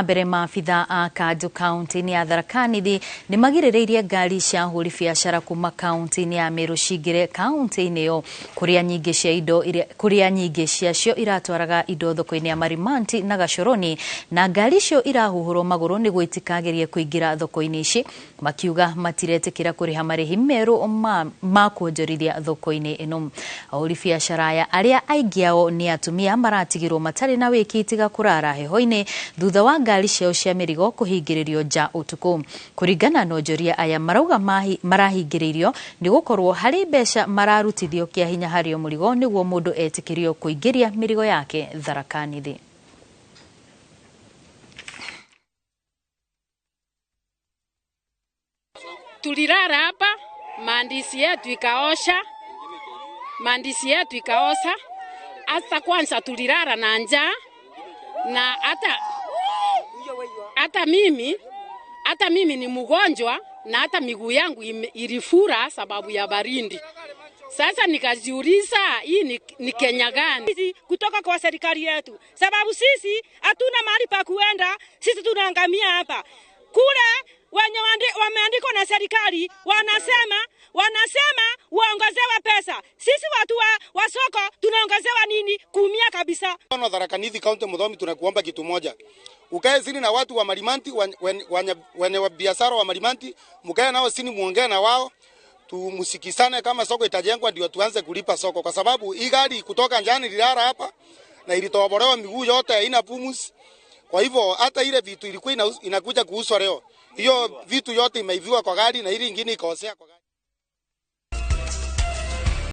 Mbere maabitha a Kajiado County ya Tharaka Nithi ni magirireirie ngari cia ahũri biacara kuma kaunti ya Meru cingire kaunti-inĩ ĩyo kuria nyingĩ ciacio iratwaraga indo thoko-inĩ ya Marimanti na Gashoroni, na ngari icio irahuhũrwo magũrũ nĩguo itikagerie kũingĩra thoko-inĩ ici, makiuga matiretĩkĩra kũrĩha marĩhi meru ma kuonjorithia thoko-inĩ ĩno. Ahũri biacara aya arĩa aingĩ ao nĩ atumia maratigirwo matarĩ na wĩki tiga kũrara heho-inĩ thutha wa ngari ciao cia mĩrigo kũhingĩrĩrio nja ũtukũ. Kũringana na onjoria aya marauga marahingĩrĩirio nĩ gũkorwo harĩ mbeca mararutithio kĩa hinya harĩ o mũrigo nĩguo mũndũ etĩkĩrio kũingĩria mĩrigo yake Tharaka Nithi. Tulilala hapa, maandishi yetu ikaosha, hata kwanza tulilala na njaa, na hata mimi ni mgonjwa, na hata miguu yangu ilifura sababu ya baridi. Sasa nikajiuliza hii ni Kenya gani? Kutoka kwa serikali yetu, sababu sisi hatuna mahali pa kuenda, sisi tunaangamia hapa. Kule wenye wameandikwa na serikali wanasema waongezewe pesa. Sisi watu wa soko tunaongezewa nini? Kuumia kabisa. Tharaka Nithi County Mudhomi, tunakuomba kitu moja. Ukae zini na watu wa Marimanti, wenye biashara wa Marimanti, mkae nao sini muongee na wao. Tumusikisane kama soko itajengwa ndio tuanze kulipa soko, kwa sababu hii gari kutoka njani lilala hapa na ilitobolewa miguu yote haina pumuzi. Kwa hivyo hata ile vitu ilikuwa inakuja kuuzwa leo, hiyo vitu yote imeiviwa kwa gari na ile nyingine ikaosea kwa gari.